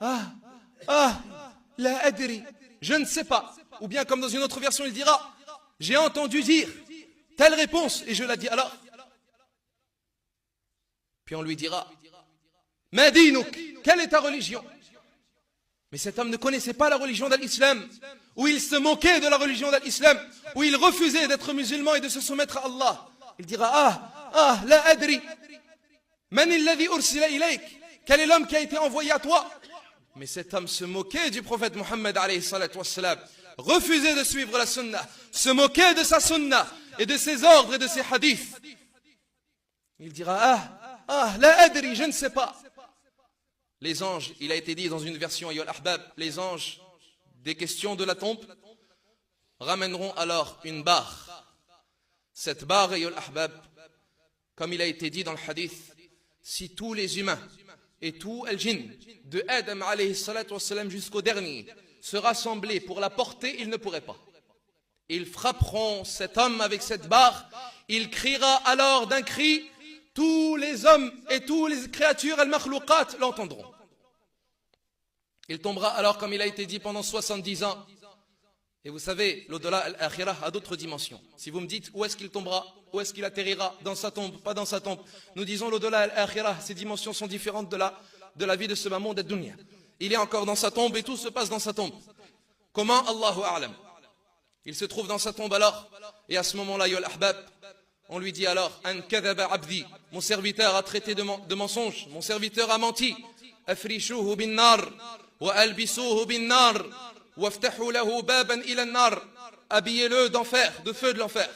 Ah, ah, la adri, je ne sais pas. Ou bien comme dans une autre version, il dira, j'ai entendu dire telle réponse et je la dis alors. Puis on lui dira, ma dinouk, quelle est ta religion? Mais cet homme ne connaissait pas la religion de l'islam, où il se moquait de la religion de l'islam, où il refusait d'être musulman et de se soumettre à Allah. Il dira, ah, la adri, man alladhi ursila ilayk, quel est l'homme qui a été envoyé à toi? Mais cet homme se moquait du prophète Mohammed alayhi salatu wassalam, refusait de suivre la sunna, se moquait de sa sunna et de ses ordres et de ses hadiths. Il dira, la adri, je ne sais pas. Les anges, il a été dit dans une version Ayyul Ahbab, les anges des questions de la tombe ramèneront alors une barre. Cette barre Ayyul Ahbab, comme il a été dit dans le hadith, si tous les humains et tout al-jinn, de Adam alayhi salatu wassalam jusqu'au dernier, se rassemblaient pour la porter, ils ne pourraient pas. Ils frapperont cet homme avec cette barre, il criera alors d'un cri, tous les hommes et toutes les créatures al-makhlouqat l'entendront. Il tombera alors, comme il a été dit, pendant 70 ans. Et vous savez, l'au-delà al-akhirah a d'autres dimensions. Si vous me dites où est-ce qu'il tombera, où est-ce qu'il atterrira, dans sa tombe, pas dans sa tombe, nous disons l'au-delà al-akhirah, ces dimensions sont différentes de la vie de ce monde ad-dunya. Il est encore dans sa tombe et tout se passe dans sa tombe. Comment? Allahu a'lam. Il se trouve dans sa tombe alors, et à ce moment-là, ya al-ahbab, on lui dit alors, an kadhaba abdi, mon serviteur a traité de mensonge, mon serviteur a menti, afrishuhu bin nar, wa albisuhu bin nar, waftahu lahu baban ila nar, habillez-le d'enfer, de feu de l'enfer,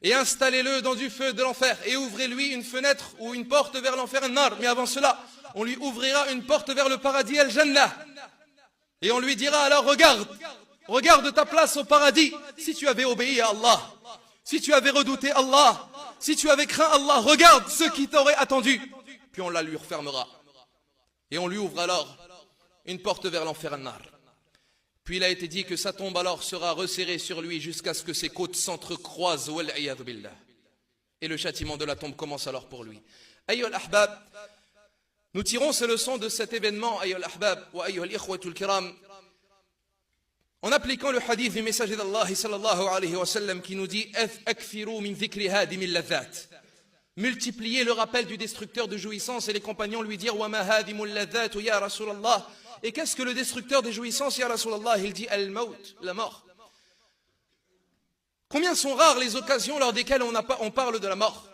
et installez-le dans du feu de l'enfer, et ouvrez-lui une fenêtre ou une porte vers l'enfer nar, mais avant cela, on lui ouvrira une porte vers le paradis al-jannah, et on lui dira alors, regarde ta place au paradis, si tu avais obéi à Allah, si tu avais redouté Allah, si tu avais craint Allah, regarde ce qui t'aurait attendu. Puis on la lui refermera. Et on lui ouvre alors une porte vers l'enfer an-nar. Puis il a été dit que sa tombe alors sera resserrée sur lui jusqu'à ce que ses côtes s'entrecroisent. Wal-'iyadhu billah. Et le châtiment de la tombe commence alors pour lui. Ayyuhal ahbab, nous tirons ces leçons de cet événement, ayyuhal ahbab, wa ayyuhal ikhwatul kiram, en appliquant le hadith du messager d'Allah sallallahu alayhi wa sallam qui nous dit akfiru min dhikri hadimil ladhat, multipliez le rappel du destructeur de jouissance, et les compagnons lui dirent wa ma hadimul ladhat ya Rasulallah, et qu'est-ce que le destructeur de jouissance ya Rasulallah? Il dit al-maut, la mort. Combien sont rares les occasions lors desquelles on parle de la mort,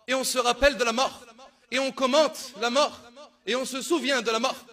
et on se rappelle de la mort, et on commente la mort, et on se souvient de la mort.